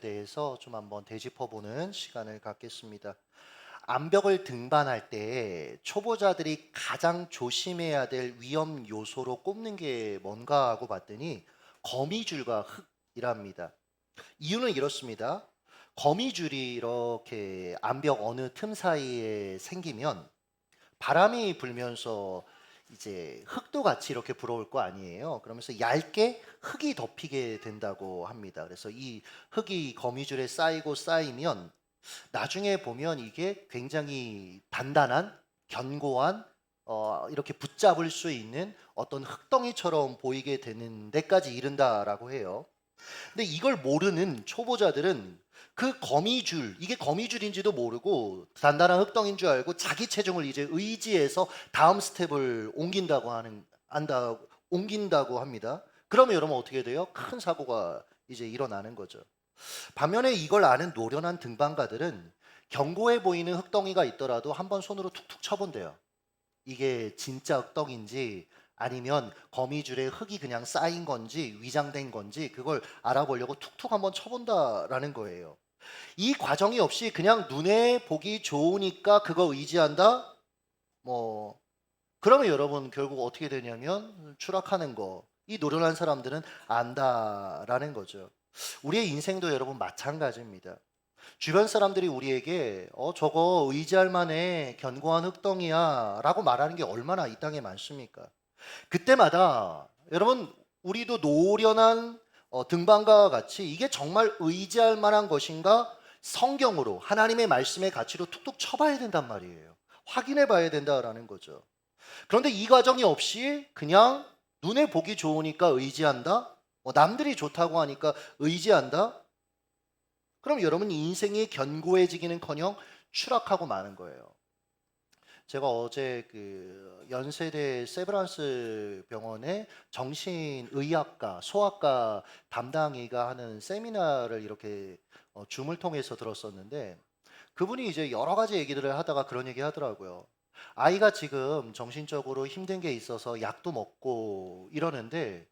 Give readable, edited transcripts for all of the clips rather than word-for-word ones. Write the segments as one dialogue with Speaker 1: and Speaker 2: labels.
Speaker 1: 대해서 좀 한번 되짚어보는 시간을 갖겠습니다. 암벽을 등반할 때 초보자들이 가장 조심해야 될 위험 요소로 꼽는 게 뭔가 하고 봤더니 거미줄과 흙이랍니다. 이유는 이렇습니다. 거미줄이 이렇게 암벽 어느 틈 사이에 생기면 바람이 불면서 이제 흙도 같이 이렇게 불어올 거 아니에요. 그러면서 얇게 흙이 덮이게 된다고 합니다. 그래서 이 흙이 거미줄에 쌓이고 쌓이면 나중에 보면 이게 굉장히 단단한 견고한 이렇게 붙잡을 수 있는 어떤 흙덩이처럼 보이게 되는 데까지 이른다라고 해요. 근데 이걸 모르는 초보자들은 그 거미줄, 이게 거미줄인지도 모르고 단단한 흙덩인 줄 알고 자기 체중을 이제 의지해서 다음 스텝을 옮긴다고 합니다. 그러면 여러분 어떻게 돼요? 큰 사고가 이제 일어나는 거죠. 반면에 이걸 아는 노련한 등반가들은 견고해 보이는 흙덩이가 있더라도 한번 손으로 툭툭 쳐본대요. 이게 진짜 흙덩인지 아니면 거미줄에 흙이 그냥 쌓인 건지 위장된 건지 그걸 알아보려고 툭툭 한번 쳐본다라는 거예요. 이 과정이 없이 그냥 눈에 보기 좋으니까 그거 의지한다? 뭐 그러면 여러분 결국 어떻게 되냐면 추락하는 거. 이 노련한 사람들은 안다라는 거죠. 우리의 인생도 여러분 마찬가지입니다. 주변 사람들이 우리에게 저거 의지할 만해 견고한 흙덩이야 라고 말하는 게 얼마나 이 땅에 많습니까? 그때마다 여러분 우리도 노련한 등반가와 같이 이게 정말 의지할 만한 것인가 성경으로 하나님의 말씀의 가치로 툭툭 쳐봐야 된단 말이에요. 확인해 봐야 된다라는 거죠. 그런데 이 과정이 없이 그냥 눈에 보기 좋으니까 의지한다? 남들이 좋다고 하니까 의지한다? 그럼 여러분 인생이 견고해지기는커녕 추락하고 마는 거예요. 제가 어제 그 연세대 세브란스 병원의 정신의학과, 소아과 담당의가 하는 세미나를 이렇게 줌을 통해서 들었었는데 그분이 이제 여러 가지 얘기들을 하다가 그런 얘기 하더라고요. 아이가 지금 정신적으로 힘든 게 있어서 약도 먹고 이러는데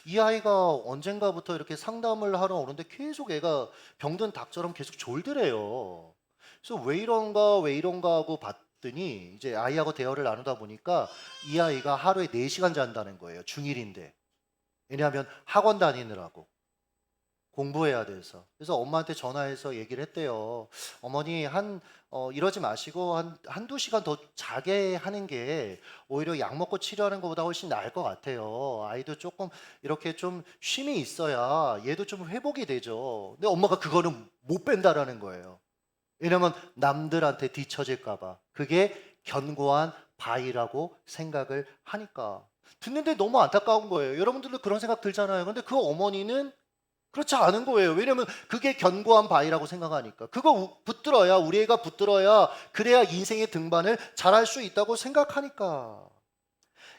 Speaker 1: 이 아이가 언젠가부터 이렇게 상담을 하러 오는데 계속 애가 병든 닭처럼 계속 졸더래요. 그래서 왜 이런가 하고 봤더니 이제 아이하고 대화를 나누다 보니까 이 아이가 하루에 4시간 잔다는 거예요. 중1인데. 왜냐하면 학원 다니느라고. 공부해야 돼서. 그래서 엄마한테 전화해서 얘기를 했대요. 어머니, 이러지 마시고 한두 시간 더 자게 하는 게 오히려 약 먹고 치료하는 것보다 훨씬 나을 것 같아요. 아이도 조금 이렇게 좀 쉼이 있어야 얘도 좀 회복이 되죠. 근데 엄마가 그거는 못 뺀다라는 거예요. 왜냐면 남들한테 뒤처질까봐. 그게 견고한 바위라고 생각을 하니까. 듣는데 너무 안타까운 거예요. 여러분들도 그런 생각 들잖아요. 근데 그 어머니는 그렇지 않은 거예요. 왜냐면 그게 견고한 바위라고 생각하니까. 그거 붙들어야, 우리 애가 붙들어야, 그래야 인생의 등반을 잘할 수 있다고 생각하니까.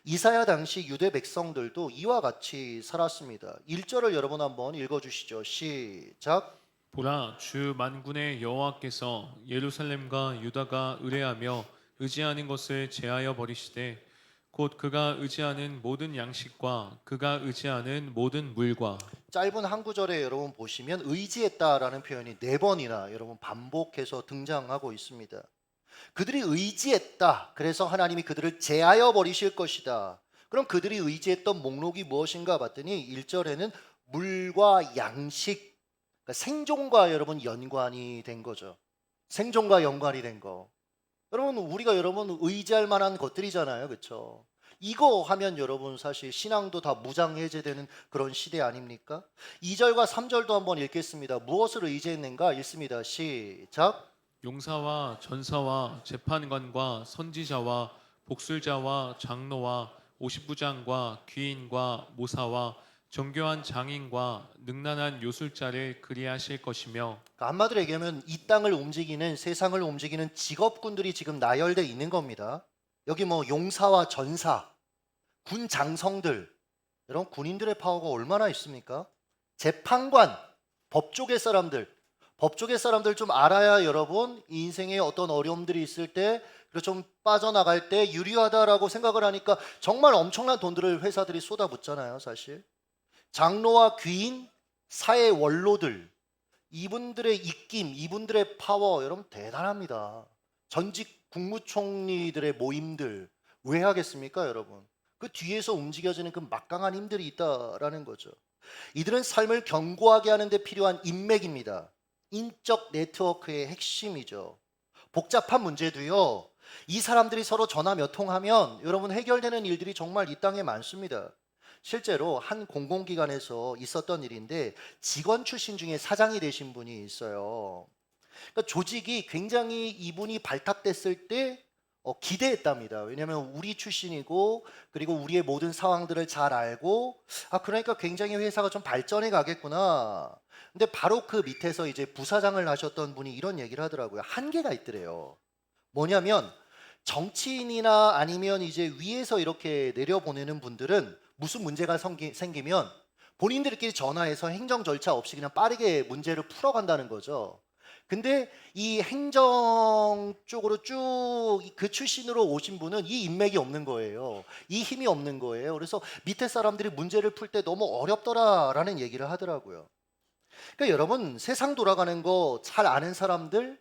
Speaker 1: 이사야 당시 유대 백성들도 이와 같이 살았습니다. 1절을 여러분 한번 읽어주시죠. 시작.
Speaker 2: 보라, 주 만군의 여호와께서 예루살렘과 유다가 의뢰하며 의지하는 것을 제하여 버리시되 곧 그가 의지하는 모든 양식과 그가 의지하는 모든 물과.
Speaker 1: 짧은 한 구절에 여러분 보시면 의지했다라는 표현이 4번이나 여러분 반복해서 등장하고 있습니다. 그들이 의지했다. 그래서 하나님이 그들을 제하여 버리실 것이다. 그럼 그들이 의지했던 목록이 무엇인가 봤더니 1절에는 물과 양식, 그러니까 생존과 여러분 연관이 된 거죠. 생존과 연관이 된 거. 여러분 우리가 여러분 의지할 만한 것들이잖아요. 그렇죠? 이거 하면 여러분 사실 신앙도 다 무장해제되는 그런 시대 아닙니까? 2절과 3절도 한번 읽겠습니다. 무엇을 의지했는가? 읽습니다. 시작.
Speaker 2: 용사와 전사와 재판관과 선지자와 복술자와 장로와 오십부장과 귀인과 모사와 정교한 장인과 능란한 요술자를 그리하실 것이며.
Speaker 1: 그러니까 한마디로 얘기하면 이 땅을 움직이는 세상을 움직이는 직업군들이 지금 나열돼 있는 겁니다. 여기 뭐 용사와 전사, 군 장성들, 여러분 군인들의 파워가 얼마나 있습니까? 재판관, 법조계 사람들, 법조계 사람들 좀 알아야 여러분 인생에 어떤 어려움들이 있을 때 그리고 좀 빠져나갈 때 유리하다라고 생각을 하니까 정말 엄청난 돈들을 회사들이 쏟아붓잖아요, 사실. 장로와 귀인, 사회 원로들, 이분들의 입김, 이분들의 파워 여러분 대단합니다. 전직 국무총리들의 모임들 왜 하겠습니까, 여러분? 그 뒤에서 움직여지는 그 막강한 힘들이 있다라는 거죠. 이들은 삶을 견고하게 하는 데 필요한 인맥입니다. 인적 네트워크의 핵심이죠. 복잡한 문제도요, 이 사람들이 서로 전화 몇 통하면 여러분 해결되는 일들이 정말 이 땅에 많습니다. 실제로 한 공공기관에서 있었던 일인데 직원 출신 중에 사장이 되신 분이 있어요. 그러니까 조직이 굉장히 이분이 발탁됐을 때 기대했답니다. 왜냐하면 우리 출신이고 그리고 우리의 모든 상황들을 잘 알고 그러니까 굉장히 회사가 좀 발전해 가겠구나. 근데 바로 그 밑에서 이제 부사장을 하셨던 분이 이런 얘기를 하더라고요. 한계가 있더래요. 뭐냐면 정치인이나 아니면 이제 위에서 이렇게 내려보내는 분들은 무슨 문제가 생기면 본인들끼리 전화해서 행정 절차 없이 그냥 빠르게 문제를 풀어간다는 거죠. 근데 이 행정 쪽으로 쭉 그 출신으로 오신 분은 이 인맥이 없는 거예요. 이 힘이 없는 거예요. 그래서 밑에 사람들이 문제를 풀 때 너무 어렵더라라는 얘기를 하더라고요. 그러니까 여러분 세상 돌아가는 거 잘 아는 사람들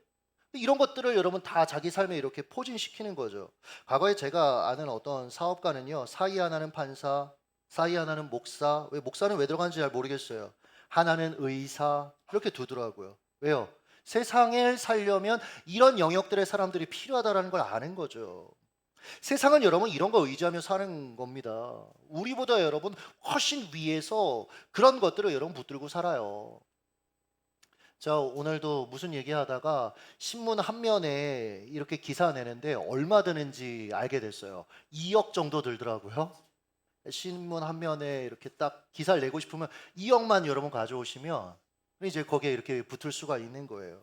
Speaker 1: 이런 것들을 여러분 다 자기 삶에 이렇게 포진시키는 거죠. 과거에 제가 아는 어떤 사업가는요, 사이 하나는 판사, 사이 하나는 목사, 왜 목사는 왜 들어가는지 잘 모르겠어요. 하나는 의사 이렇게 두더라고요. 왜요? 세상을 살려면 이런 영역들의 사람들이 필요하다는 걸 아는 거죠. 세상은 여러분 이런 거 의지하며 사는 겁니다. 우리보다 여러분 훨씬 위에서 그런 것들을 여러분 붙들고 살아요. 자, 오늘도 무슨 얘기하다가 신문 한 면에 이렇게 기사 내는데 얼마 드는지 알게 됐어요. 2억 정도 들더라고요. 신문 한 면에 이렇게 딱 기사를 내고 싶으면 2억만 여러분 가져오시면 이제 거기에 이렇게 붙을 수가 있는 거예요.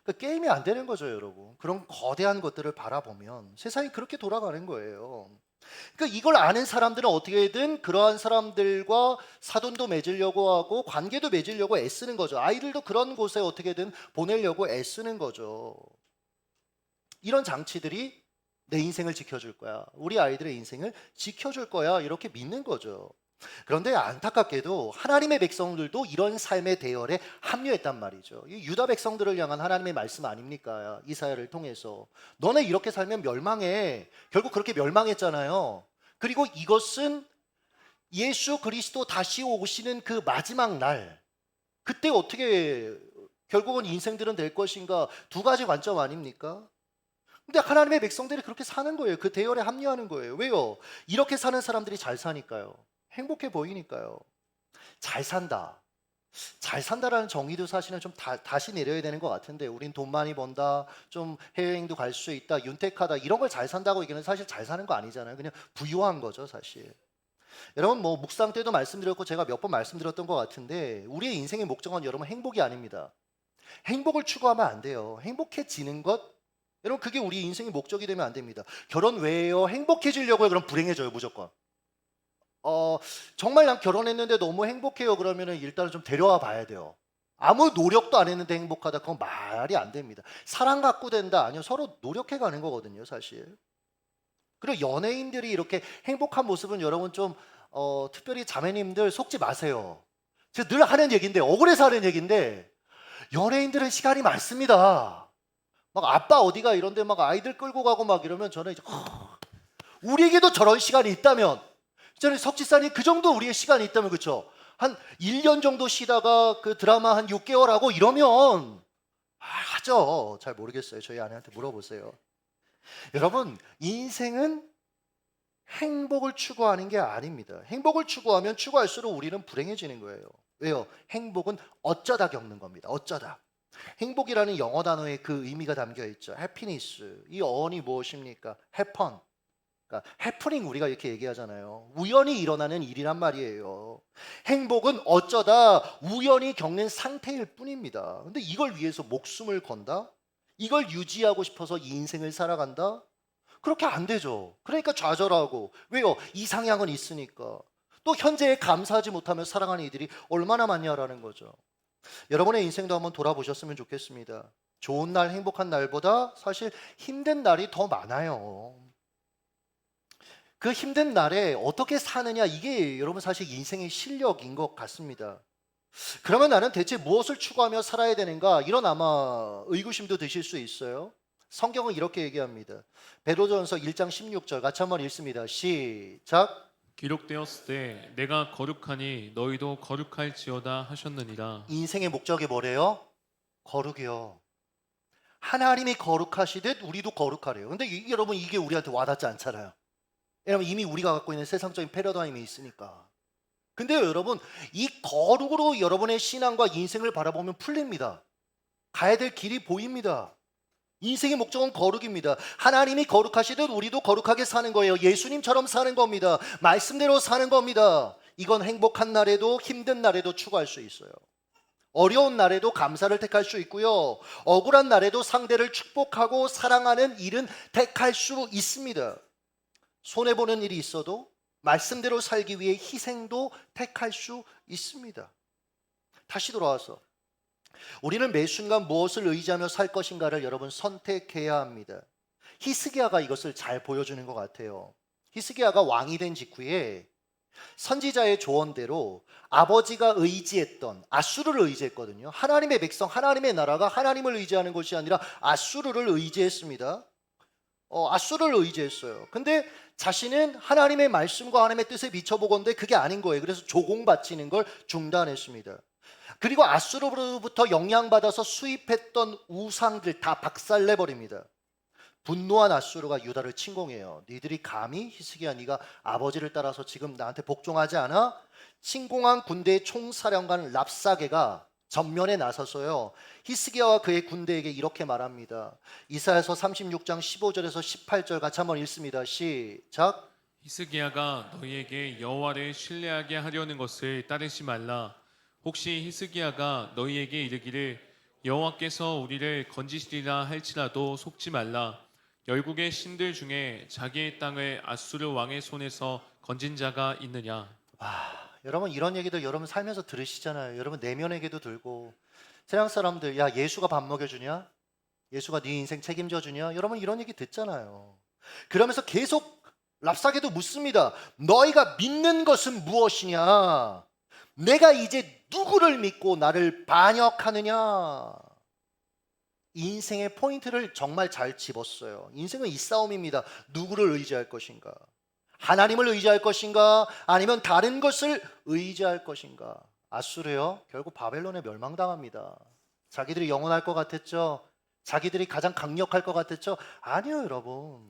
Speaker 1: 그러니까 게임이 안 되는 거죠, 여러분. 그런 거대한 것들을 바라보면 세상이 그렇게 돌아가는 거예요. 그러니까 이걸 아는 사람들은 어떻게든 그러한 사람들과 사돈도 맺으려고 하고 관계도 맺으려고 애쓰는 거죠. 아이들도 그런 곳에 어떻게든 보내려고 애쓰는 거죠. 이런 장치들이 내 인생을 지켜줄 거야. 우리 아이들의 인생을 지켜줄 거야. 이렇게 믿는 거죠. 그런데 안타깝게도 하나님의 백성들도 이런 삶의 대열에 합류했단 말이죠. 이 유다 백성들을 향한 하나님의 말씀 아닙니까? 이사야를 통해서 너네 이렇게 살면 멸망해. 결국 그렇게 멸망했잖아요. 그리고 이것은 예수 그리스도 다시 오시는 그 마지막 날, 그때 어떻게 결국은 인생들은 될 것인가, 두 가지 관점 아닙니까? 근데 하나님의 백성들이 그렇게 사는 거예요. 그 대열에 합류하는 거예요. 왜요? 이렇게 사는 사람들이 잘 사니까요. 행복해 보이니까요. 잘 산다. 잘 산다라는 정의도 사실은 좀 다시 내려야 되는 것 같은데, 우린 돈 많이 번다, 좀 해외여행도 갈 수 있다, 윤택하다, 이런 걸 잘 산다고 얘기는 사실 잘 사는 거 아니잖아요. 그냥 부유한 거죠, 사실. 여러분 뭐 묵상 때도 말씀드렸고 제가 몇 번 말씀드렸던 것 같은데, 우리의 인생의 목적은 여러분 행복이 아닙니다. 행복을 추구하면 안 돼요. 행복해지는 것, 여러분 그게 우리 인생의 목적이 되면 안 됩니다. 결혼 왜요? 행복해지려고요? 그럼 불행해져요, 무조건. 정말 난 결혼했는데 너무 행복해요. 그러면은 일단은 좀 데려와 봐야 돼요. 아무 노력도 안 했는데 행복하다. 그건 말이 안 됩니다. 사랑 갖고 된다. 아니요. 서로 노력해 가는 거거든요, 사실. 그리고 연예인들이 이렇게 행복한 모습은 여러분 좀 특별히 자매님들 속지 마세요. 제가 늘 하는 얘기인데, 억울해서 하는 얘기인데, 연예인들은 시간이 많습니다. 막 아빠 어디가 이런데 막 아이들 끌고 가고 막 이러면 저는 이제 우리에게도 저런 시간이 있다면, 저는 석지사님 그 정도 우리의 시간이 있다면, 그렇죠? 한 1년 정도 쉬다가 그 드라마 한 6개월 하고 이러면 하죠. 잘 모르겠어요. 저희 아내한테 물어보세요. 여러분 인생은 행복을 추구하는 게 아닙니다. 행복을 추구하면 추구할수록 우리는 불행해지는 거예요. 왜요? 행복은 어쩌다 겪는 겁니다. 어쩌다. 행복이라는 영어 단어에 그 의미가 담겨 있죠. 해피니스. 이 어원이 무엇입니까? 해펀. 그러니까 해프닝 우리가 이렇게 얘기하잖아요. 우연히 일어나는 일이란 말이에요. 행복은 어쩌다 우연히 겪는 상태일 뿐입니다. 근데 이걸 위해서 목숨을 건다? 이걸 유지하고 싶어서 이 인생을 살아간다? 그렇게 안 되죠. 그러니까 좌절하고. 왜요? 이상향은 있으니까. 또 현재에 감사하지 못하며 살아가는 이들이 얼마나 많냐라는 거죠. 여러분의 인생도 한번 돌아보셨으면 좋겠습니다. 좋은 날, 행복한 날보다 사실 힘든 날이 더 많아요. 그 힘든 날에 어떻게 사느냐, 이게 여러분 사실 인생의 실력인 것 같습니다. 그러면 나는 대체 무엇을 추구하며 살아야 되는가? 이런 아마 의구심도 드실 수 있어요. 성경은 이렇게 얘기합니다. 베드로전서 1장 16절 같이 한번 읽습니다. 시작.
Speaker 2: 기록되었을 때 내가 거룩하니 너희도 거룩할지어다 하셨느니라.
Speaker 1: 인생의 목적이 뭐래요? 거룩이요. 하나님이 거룩하시듯 우리도 거룩하래요. 근데 여러분 이게 우리한테 와닿지 않잖아요. 왜냐면 이미 우리가 갖고 있는 세상적인 패러다임이 있으니까. 근데요 여러분, 이 거룩으로 여러분의 신앙과 인생을 바라보면 풀립니다. 가야 될 길이 보입니다. 인생의 목적은 거룩입니다. 하나님이 거룩하시듯 우리도 거룩하게 사는 거예요. 예수님처럼 사는 겁니다. 말씀대로 사는 겁니다. 이건 행복한 날에도 힘든 날에도 추구할 수 있어요. 어려운 날에도 감사를 택할 수 있고요. 억울한 날에도 상대를 축복하고 사랑하는 일은 택할 수 있습니다. 손해보는 일이 있어도 말씀대로 살기 위해 희생도 택할 수 있습니다. 다시 돌아와서 우리는 매 순간 무엇을 의지하며 살 것인가를 여러분 선택해야 합니다. 히스기야가 이것을 잘 보여주는 것 같아요. 히스기야가 왕이 된 직후에 선지자의 조언대로 아버지가 의지했던 아수르를 의지했거든요. 하나님의 백성, 하나님의 나라가 하나님을 의지하는 것이 아니라 아수르를 의지했습니다. 아수르를 의지했어요. 근데 자신은 하나님의 말씀과 하나님의 뜻에 비춰보건대 그게 아닌 거예요. 그래서 조공 바치는 걸 중단했습니다. 그리고 아수르로부터 영향받아서 수입했던 우상들 다 박살내버립니다. 분노한 아수르가 유다를 침공해요. 니들이 감히 히스기야 네가 아버지를 따라서 지금 나한테 복종하지 않아? 침공한 군대의 총사령관 랍사게가 전면에 나서서요 히스기야와 그의 군대에게 이렇게 말합니다. 이사야서 36장 15절에서 18절 같이 한번 읽습니다. 시작.
Speaker 2: 히스기야가 너희에게 여호와를 신뢰하게 하려는 것을 따르지 말라. 혹시 히스기야가 너희에게 이르기를 여호와께서 우리를 건지시리라 할지라도 속지 말라. 열국의 신들 중에 자기의 땅을 아수르 왕의 손에서 건진 자가 있느냐.
Speaker 1: 여러분 이런 얘기들 여러분 살면서 들으시잖아요. 여러분 내면에게도 들고 세상 사람들 야 예수가 밥 먹여주냐? 예수가 네 인생 책임져 주냐? 여러분 이런 얘기 듣잖아요. 그러면서 계속 랍사게도 묻습니다. 너희가 믿는 것은 무엇이냐? 내가 이제 누구를 믿고 나를 반역하느냐? 인생의 포인트를 정말 잘 집었어요. 인생은 이 싸움입니다. 누구를 의지할 것인가? 하나님을 의지할 것인가? 아니면 다른 것을 의지할 것인가? 아수르요 결국 바벨론에 멸망당합니다. 자기들이 영원할 것 같았죠? 자기들이 가장 강력할 것 같았죠? 아니요 여러분.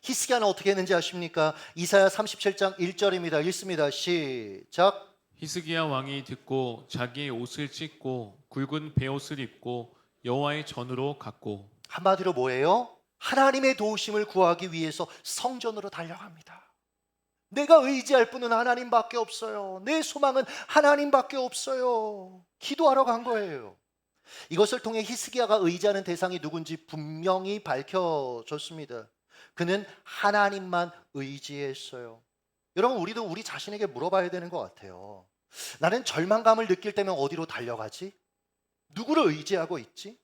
Speaker 1: 히스기야는 어떻게 했는지 아십니까? 이사야 37장 1절입니다. 읽습니다. 시작.
Speaker 2: 히스기야 왕이 듣고 자기의 옷을 찢고 굵은 베옷을 입고 여호와의 전으로 갔고.
Speaker 1: 한마디로 뭐예요? 하나님의 도우심을 구하기 위해서 성전으로 달려갑니다. 내가 의지할 분은 하나님밖에 없어요. 내 소망은 하나님밖에 없어요. 기도하러 간 거예요. 이것을 통해 히스기야가 의지하는 대상이 누군지 분명히 밝혀졌습니다. 그는 하나님만 의지했어요. 여러분 우리도 우리 자신에게 물어봐야 되는 것 같아요. 나는 절망감을 느낄 때면 어디로 달려가지? 누구를 의지하고 있지?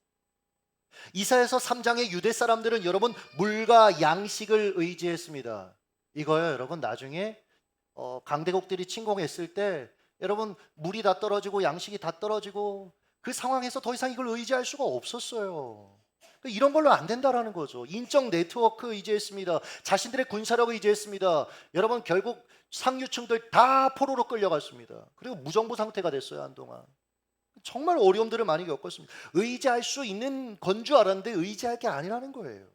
Speaker 1: 이사야서 3장의 유대 사람들은 여러분 물과 양식을 의지했습니다. 이거요 여러분 나중에 강대국들이 침공했을 때 여러분 물이 다 떨어지고 양식이 다 떨어지고 그 상황에서 더 이상 이걸 의지할 수가 없었어요. 이런 걸로 안 된다라는 거죠. 인적 네트워크 의지했습니다. 자신들의 군사력을 의지했습니다. 여러분 결국 상류층들 다 포로로 끌려갔습니다. 그리고 무정부 상태가 됐어요 한동안. 정말 어려움들을 많이 겪었습니다. 의지할 수 있는 건 줄 알았는데 의지할 게 아니라는 거예요.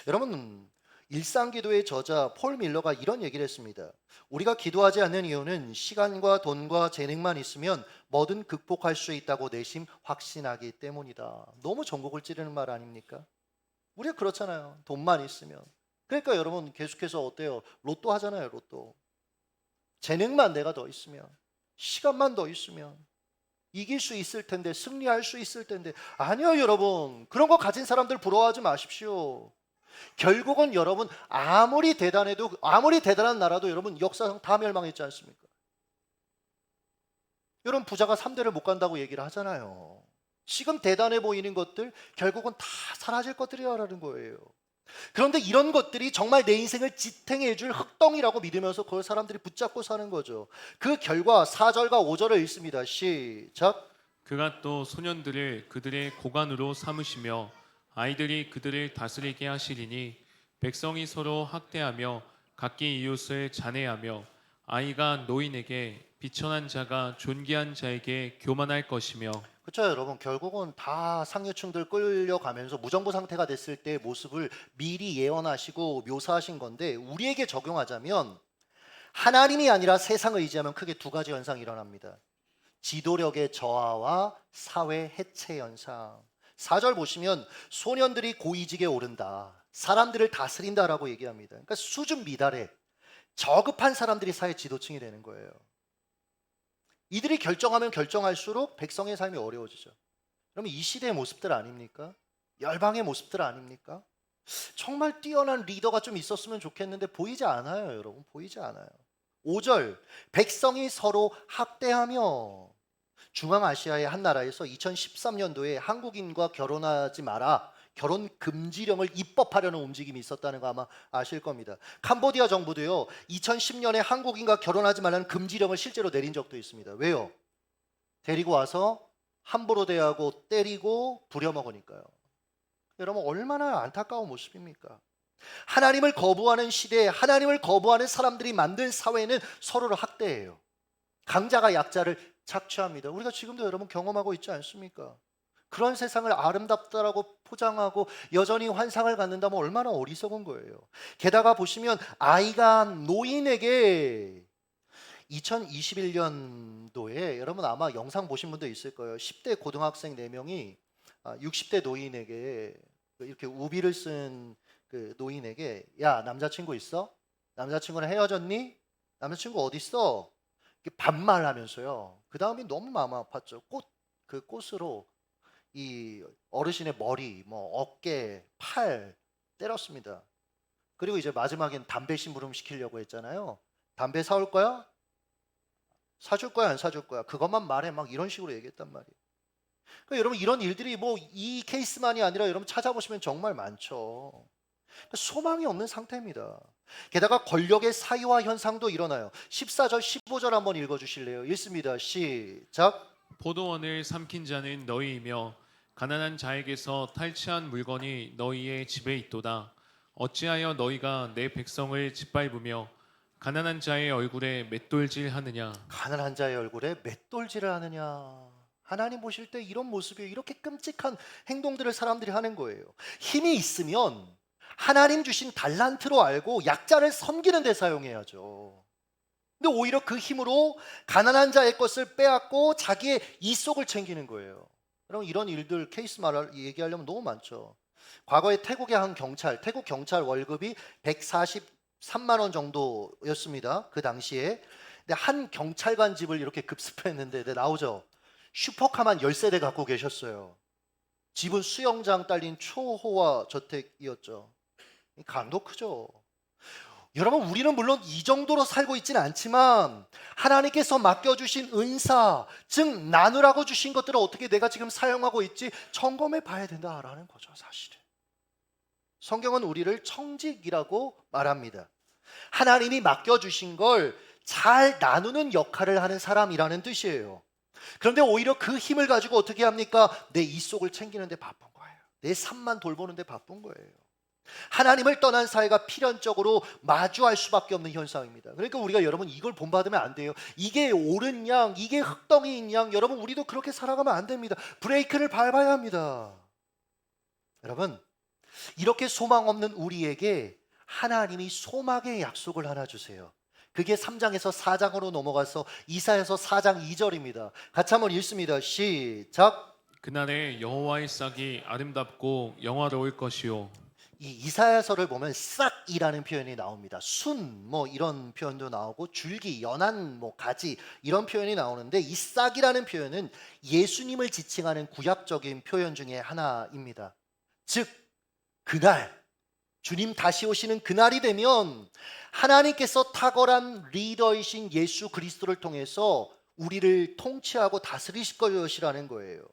Speaker 1: 여러분 일상기도의 저자 폴 밀러가 이런 얘기를 했습니다. 우리가 기도하지 않는 이유는 시간과 돈과 재능만 있으면 뭐든 극복할 수 있다고 내심 확신하기 때문이다. 너무 전곡을 찌르는 말 아닙니까? 우리가 그렇잖아요. 돈만 있으면. 그러니까 여러분 계속해서 어때요? 로또 하잖아요. 로또. 재능만 내가 더 있으면, 시간만 더 있으면 이길 수 있을 텐데, 승리할 수 있을 텐데. 아니요 여러분, 그런 거 가진 사람들 부러워하지 마십시오. 결국은 여러분 아무리 대단해도 아무리 대단한 나라도 여러분 역사상 다 멸망했지 않습니까? 여러분 부자가 3대를 못 간다고 얘기를 하잖아요. 지금 대단해 보이는 것들 결국은 다 사라질 것들이라는 거예요. 그런데 이런 것들이 정말 내 인생을 지탱해 줄 흙덩이라고 믿으면서 그걸 사람들이 붙잡고 사는 거죠. 그 결과 4절과 5절을 읽습니다. 시작.
Speaker 2: 그가 또 소년들을 그들의 고관으로 삼으시며 아이들이 그들을 다스리게 하시리니 백성이 서로 학대하며 각기 이웃을 잔해하며 아이가 노인에게 비천한 자가 존귀한 자에게 교만할 것이며.
Speaker 1: 그렇죠, 여러분. 결국은 다 상류층들 끌려가면서 무정부 상태가 됐을 때의 모습을 미리 예언하시고 묘사하신 건데, 우리에게 적용하자면 하나님이 아니라 세상을 의지하면 크게 두 가지 현상이 일어납니다. 지도력의 저하와 사회 해체 현상. 4절 보시면 소년들이 고위직에 오른다, 사람들을 다스린다라고 얘기합니다. 그러니까 수준 미달에 저급한 사람들이 사회 지도층이 되는 거예요. 이들이 결정하면 결정할수록 백성의 삶이 어려워지죠. 그러면 이 시대의 모습들 아닙니까? 열방의 모습들 아닙니까? 정말 뛰어난 리더가 좀 있었으면 좋겠는데 보이지 않아요, 여러분. 보이지 않아요. 5절, 백성이 서로 학대하며. 중앙아시아의 한 나라에서 2013년도에 한국인과 결혼하지 마라, 결혼 금지령을 입법하려는 움직임이 있었다는 거 아마 아실 겁니다. 캄보디아 정부도요, 2010년에 한국인과 결혼하지 말라는 금지령을 실제로 내린 적도 있습니다. 왜요? 데리고 와서 함부로 대하고 때리고 부려먹으니까요. 여러분, 얼마나 안타까운 모습입니까? 하나님을 거부하는 시대에 하나님을 거부하는 사람들이 만든 사회는 서로를 학대해요. 강자가 약자를 착취합니다. 우리가 지금도 여러분 경험하고 있지 않습니까? 그런 세상을 아름답다라고 포장하고 여전히 환상을 갖는다면 얼마나 어리석은 거예요. 게다가 보시면 아이가 노인에게 2021년도에 여러분 아마 영상 보신 분도 있을 거예요. 10대 고등학생 4명이 60대 노인에게 이렇게 우비를 쓴 그 노인에게, 야, 남자친구 있어? 남자친구랑 헤어졌니? 남자친구 어디 있어? 이렇게 반말하면서요. 그 다음이 너무 마음 아팠죠. 그 꽃으로 이 어르신의 머리, 뭐 어깨, 팔 때렸습니다. 그리고 이제 마지막엔 담배 심부름 시키려고 했잖아요. 담배 사올 거야? 사줄 거야, 안 사줄 거야? 그것만 말해. 막 이런 식으로 얘기했단 말이에요. 그러니까 여러분, 이런 일들이 뭐 이 케이스만이 아니라 여러분 찾아보시면 정말 많죠. 그러니까 소망이 없는 상태입니다. 게다가 권력의 사유화 현상도 일어나요. 14절, 15절 한번 읽어주실래요? 읽습니다. 시작.
Speaker 2: 포도원을 삼킨 자는 너희이며 가난한 자에게서 탈취한 물건이 너희의 집에 있도다. 어찌하여 너희가 내 백성을 짓밟으며 가난한 자의 얼굴에 맷돌질하느냐.
Speaker 1: 가난한 자의 얼굴에 맷돌질을 하느냐. 하나님 보실 때 이런 모습이에요. 이렇게 끔찍한 행동들을 사람들이 하는 거예요. 힘이 있으면 하나님 주신 달란트로 알고 약자를 섬기는 데 사용해야죠. 근데 오히려 그 힘으로 가난한 자의 것을 빼앗고 자기의 이속을 챙기는 거예요. 여러분, 이런 일들 케이스 얘기하려면 너무 많죠. 과거에 태국의 한 경찰, 태국 경찰 월급이 143만 원 정도였습니다. 그 당시에. 근데 한 경찰관 집을 이렇게 급습했는데 나오죠. 슈퍼카만 10세대 갖고 계셨어요. 집은 수영장 딸린 초호화 저택이었죠. 강도 크죠. 여러분, 우리는 물론 이 정도로 살고 있지는 않지만 하나님께서 맡겨주신 은사, 즉 나누라고 주신 것들을 어떻게 내가 지금 사용하고 있지 점검해 봐야 된다라는 거죠. 사실은 성경은 우리를 청직이라고 말합니다. 하나님이 맡겨주신 걸 잘 나누는 역할을 하는 사람이라는 뜻이에요. 그런데 오히려 그 힘을 가지고 어떻게 합니까? 내 이속을 챙기는 데 바쁜 거예요. 내 삶만 돌보는 데 바쁜 거예요. 하나님을 떠난 사회가 필연적으로 마주할 수밖에 없는 현상입니다. 그러니까 우리가 여러분 이걸 본받으면 안 돼요. 이게 옳은 양, 이게 흙덩이인 양, 여러분 우리도 그렇게 살아가면 안 됩니다. 브레이크를 밟아야 합니다. 여러분, 이렇게 소망 없는 우리에게 하나님이 소망의 약속을 하나 주세요. 그게 3장에서 4장으로 넘어가서 이사야서 4장 2절입니다. 같이 한번 읽습니다. 시작.
Speaker 2: 그날에 여호와의 싹이 아름답고 영화로울 것이요.
Speaker 1: 이 이사야서를 보면 싹이라는 표현이 나옵니다. 순 뭐 이런 표현도 나오고 줄기, 연한 뭐 가지 이런 표현이 나오는데 이 싹이라는 표현은 예수님을 지칭하는 구약적인 표현 중에 하나입니다. 즉 그날 주님 다시 오시는 그날이 되면 하나님께서 탁월한 리더이신 예수 그리스도를 통해서 우리를 통치하고 다스리실 것이라는 거예요.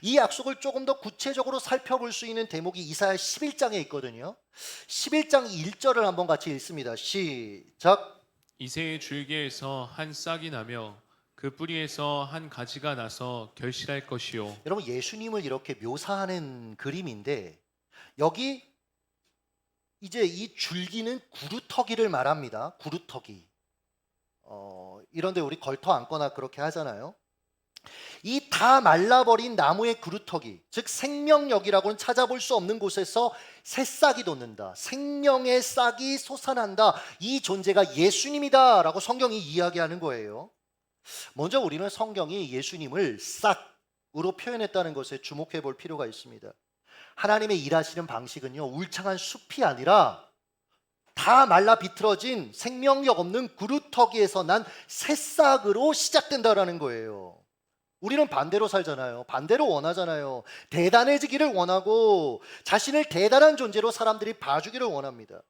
Speaker 1: 이 약속을 조금 더 구체적으로 살펴볼 수 있는 대목이 이사야 11장에 있거든요. 11장 1절을 한번 같이 읽습니다. 시작.
Speaker 2: 이새의 줄기에서 한 싹이 나며 그 뿌리에서 한 가지가 나서 결실할 것이요.
Speaker 1: 여러분, 예수님을 이렇게 묘사하는 그림인데 여기 이제 이 줄기는 구루터기를 말합니다. 구루터기. 이런데 우리 걸터 안거나 그렇게 하잖아요. 이 다 말라버린 나무의 그루터기, 즉 생명력이라고는 찾아볼 수 없는 곳에서 새싹이 돋는다. 생명의 싹이 솟아난다. 이 존재가 예수님이다라고 성경이 이야기하는 거예요. 먼저 우리는 성경이 예수님을 싹으로 표현했다는 것에 주목해 볼 필요가 있습니다. 하나님의 일하시는 방식은요, 울창한 숲이 아니라 다 말라 비틀어진 생명력 없는 구루터기에서 난 새싹으로 시작된다라는 거예요. 우리는 반대로 살잖아요. 반대로 원하잖아요. 대단해지기를 원하고 자신을 대단한 존재로 사람들이 봐주기를 원합니다.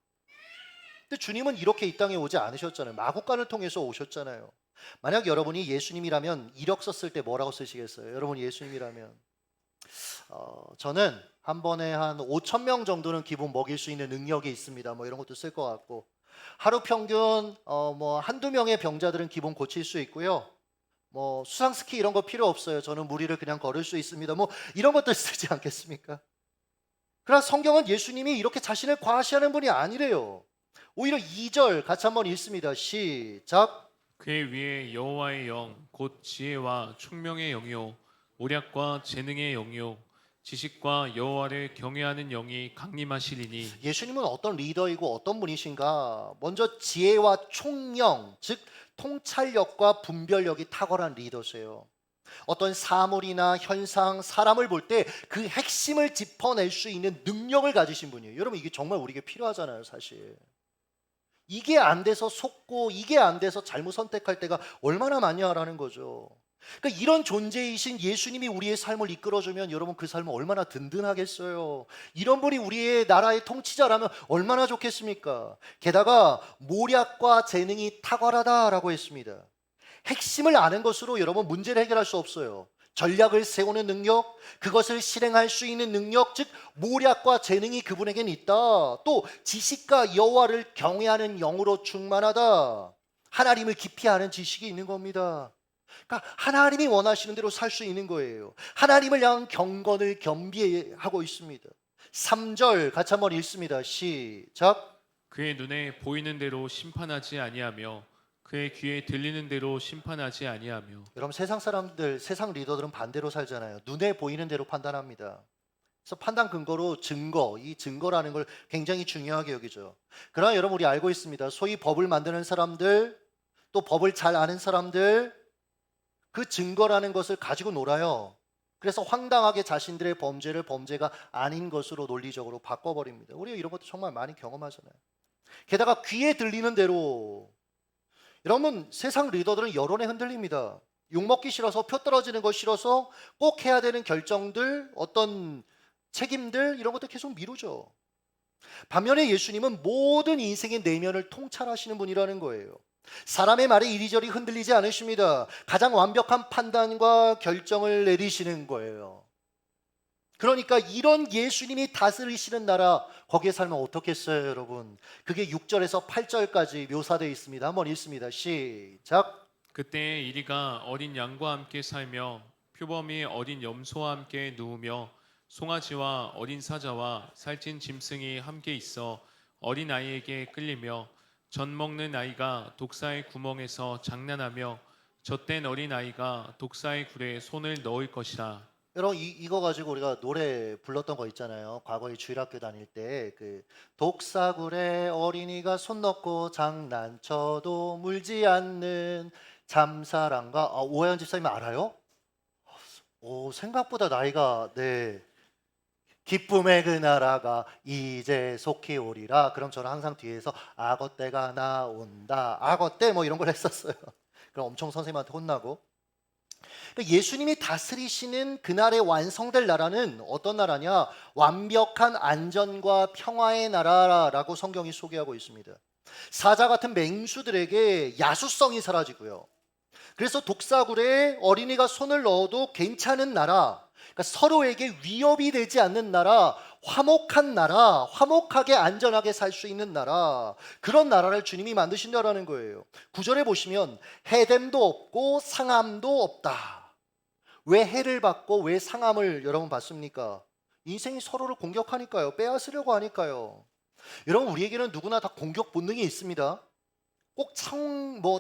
Speaker 1: 근데 주님은 이렇게 이 땅에 오지 않으셨잖아요. 마구간을 통해서 오셨잖아요. 만약 여러분이 예수님이라면 이력 썼을 때 뭐라고 쓰시겠어요? 여러분이 예수님이라면 저는 한 번에 한 5천 명 정도는 기본 먹일 수 있는 능력이 있습니다. 뭐 이런 것도 쓸 것 같고, 하루 평균 뭐 한두 명의 병자들은 기본 고칠 수 있고요. 뭐 수상 스키 이런 거 필요 없어요. 저는 무리를 그냥 걸을 수 있습니다. 뭐 이런 것들 쓰지 않겠습니까? 그러나 성경은 예수님이 이렇게 자신을 과시하는 분이 아니래요. 오히려 2절 같이 한번 읽습니다. 시작.
Speaker 2: 그의 위에 여호와의 영 곧 지혜와 총명의 영이요 모략과 재능의 영이요 지식과 여호와를 경외하는 영이 강림하시리니.
Speaker 1: 예수님은 어떤 리더이고 어떤 분이신가? 먼저 지혜와 총명, 즉 통찰력과 분별력이 탁월한 리더세요. 어떤 사물이나 현상, 사람을 볼 때 그 핵심을 짚어낼 수 있는 능력을 가지신 분이에요. 여러분, 이게 정말 우리에게 필요하잖아요, 사실. 이게 안 돼서 속고 이게 안 돼서 잘못 선택할 때가 얼마나 많냐라는 거죠. 그러니까 이런 존재이신 예수님이 우리의 삶을 이끌어주면 여러분, 그 삶은 얼마나 든든하겠어요. 이런 분이 우리의 나라의 통치자라면 얼마나 좋겠습니까? 게다가 모략과 재능이 탁월하다라고 했습니다. 핵심을 아는 것으로 여러분 문제를 해결할 수 없어요. 전략을 세우는 능력, 그것을 실행할 수 있는 능력, 즉 모략과 재능이 그분에게는 있다. 또 지식과 여호와를 경외하는 영으로 충만하다. 하나님을 깊이 아는 지식이 있는 겁니다. 그러니까 하나님이 원하시는 대로 살 수 있는 거예요. 하나님을 향한 경건을 겸비하고 있습니다. 3절 같이 한번 읽습니다. 시작.
Speaker 2: 그의 눈에 보이는 대로 심판하지 아니하며 그의 귀에 들리는 대로 심판하지 아니하며.
Speaker 1: 여러분, 세상 사람들, 세상 리더들은 반대로 살잖아요. 눈에 보이는 대로 판단합니다. 그래서 판단 근거로 증거, 이 증거라는 걸 굉장히 중요하게 여기죠. 그러나 여러분, 우리 알고 있습니다. 소위 법을 만드는 사람들, 또 법을 잘 아는 사람들, 그 증거라는 것을 가지고 놀아요. 그래서 황당하게 자신들의 범죄를 범죄가 아닌 것으로 논리적으로 바꿔버립니다. 우리가 이런 것도 정말 많이 경험하잖아요. 게다가 귀에 들리는 대로, 여러분, 세상 리더들은 여론에 흔들립니다. 욕먹기 싫어서, 표 떨어지는 거 싫어서 꼭 해야 되는 결정들, 어떤 책임들, 이런 것들 계속 미루죠. 반면에 예수님은 모든 인생의 내면을 통찰하시는 분이라는 거예요. 사람의 말에 이리저리 흔들리지 않으십니다. 가장 완벽한 판단과 결정을 내리시는 거예요. 그러니까 이런 예수님이 다스리시는 나라, 거기에 살면 어떻겠어요, 여러분? 그게 6절에서 8절까지 묘사되어 있습니다. 한번 읽습니다. 시작.
Speaker 2: 그때에 이리가 어린 양과 함께 살며 표범이 어린 염소와 함께 누우며 송아지와 어린 사자와 살찐 짐승이 함께 있어 어린 아이에게 끌리며 젖 먹는 아이가 독사의 구멍에서 장난하며 젖된 어린 아이가 독사의 굴에 손을 넣을 것이라.
Speaker 1: 여러분, 이거 가지고 우리가 노래 불렀던 거 있잖아요. 과거에 주일학교 다닐 때 그 독사굴에 어린이가 손 넣고 장난쳐도 물지 않는 잠사랑과, 오하연 집사님 알아요? 오, 생각보다 나이가, 네. 기쁨의 그 나라가 이제 속히 오리라. 그럼 저는 항상 뒤에서 악어 때가 나온다, 악어 때 뭐 이런 걸 했었어요. 그럼 엄청 선생님한테 혼나고. 그러니까 예수님이 다스리시는 그날에 완성될 나라는 어떤 나라냐? 완벽한 안전과 평화의 나라라고 성경이 소개하고 있습니다. 사자 같은 맹수들에게 야수성이 사라지고요. 그래서 독사굴에 어린이가 손을 넣어도 괜찮은 나라, 그러니까 서로에게 위협이 되지 않는 나라, 화목한 나라, 화목하게 안전하게 살 수 있는 나라, 그런 나라를 주님이 만드신다라는 거예요. 9절에 보시면 해됨도 없고 상함도 없다. 왜 해를 받고 왜 상함을 여러분 받습니까? 인생이 서로를 공격하니까요. 빼앗으려고 하니까요. 여러분, 우리에게는 누구나 다 공격 본능이 있습니다. 꼭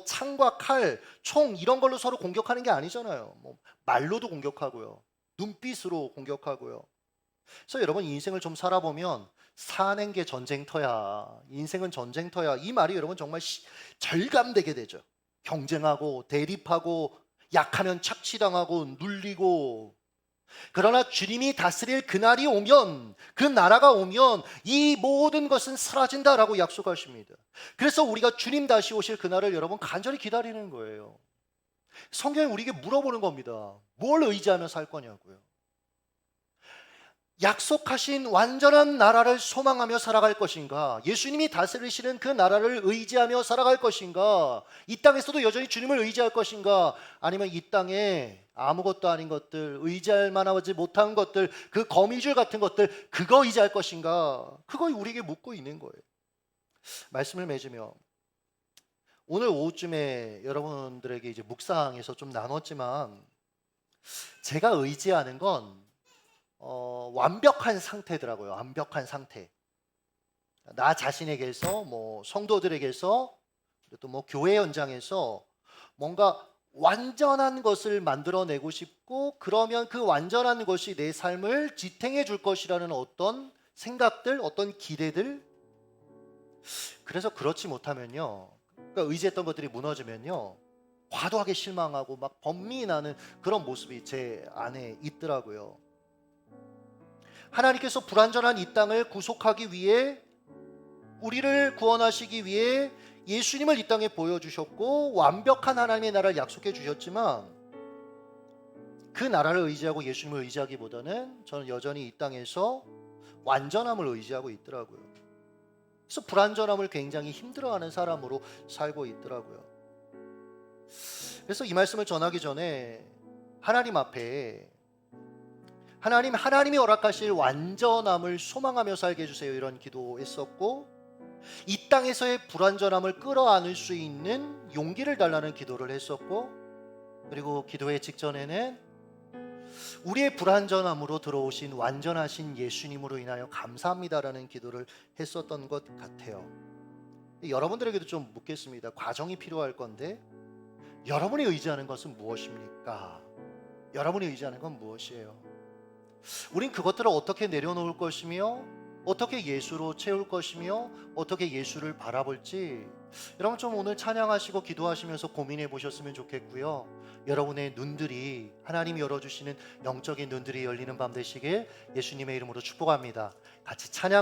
Speaker 1: 창과 칼, 총 이런 걸로 서로 공격하는 게 아니잖아요. 말로도 공격하고요. 눈빛으로 공격하고요. 그래서 여러분, 인생을 좀 살아보면 사는 게 전쟁터야. 인생은 전쟁터야. 이 말이 여러분 정말 절감되게 되죠. 경쟁하고 대립하고 약하면 착취당하고 눌리고. 그러나 주님이 다스릴 그날이 오면, 그 나라가 오면 이 모든 것은 사라진다라고 약속하십니다. 그래서 우리가 주님 다시 오실 그날을 여러분 간절히 기다리는 거예요. 성경이 우리에게 물어보는 겁니다. 뭘 의지하며 살 거냐고요. 약속하신 완전한 나라를 소망하며 살아갈 것인가? 예수님이 다스리시는 그 나라를 의지하며 살아갈 것인가? 이 땅에서도 여전히 주님을 의지할 것인가? 아니면 이 땅에 아무것도 아닌 것들, 의지할 만하지 못한 것들, 그 거미줄 같은 것들, 그거 의지할 것인가? 그거 우리에게 묻고 있는 거예요. 말씀을 맺으며 오늘 오후쯤에 여러분들에게 이제 묵상에서 좀 나눴지만, 제가 의지하는 건 완벽한 상태더라고요. 완벽한 상태. 나 자신에게서, 성도들에게서, 또 교회 현장에서 뭔가 완전한 것을 만들어내고 싶고, 그러면 그 완전한 것이 내 삶을 지탱해 줄 것이라는 어떤 생각들, 어떤 기대들. 그래서 그렇지 못하면요, 그러니까 의지했던 것들이 무너지면요, 과도하게 실망하고 막 번민하는 그런 모습이 제 안에 있더라고요. 하나님께서 불완전한 이 땅을 구속하기 위해, 우리를 구원하시기 위해 예수님을 이 땅에 보여주셨고 완벽한 하나님의 나라를 약속해 주셨지만, 그 나라를 의지하고 예수님을 의지하기보다는 저는 여전히 이 땅에서 완전함을 의지하고 있더라고요. 그래서 불완전함을 굉장히 힘들어하는 사람으로 살고 있더라고요. 그래서 이 말씀을 전하기 전에 하나님 앞에 하나님이 허락하실 완전함을 소망하며 살게 해주세요, 이런 기도했었고, 이 땅에서의 불완전함을 끌어안을 수 있는 용기를 달라는 기도를 했었고, 그리고 기도의 직전에는 우리의 불완전함으로 들어오신 완전하신 예수님으로 인하여 감사합니다라는 기도를 했었던 것 같아요. 여러분들에게도 좀 묻겠습니다. 과정이 필요할 건데, 여러분이 의지하는 것은 무엇입니까? 여러분이 의지하는 건 무엇이에요? 우린 그것들을 어떻게 내려놓을 것이며, 어떻게 예수로 채울 것이며, 어떻게 예수를 바라볼지 여러분 좀 오늘 찬양하시고 기도하시면서 고민해 보셨으면 좋겠고요. 여러분의 눈들이, 하나님이 열어주시는 영적인 눈들이 열리는 밤 되시길 예수님의 이름으로 축복합니다. 같이 찬양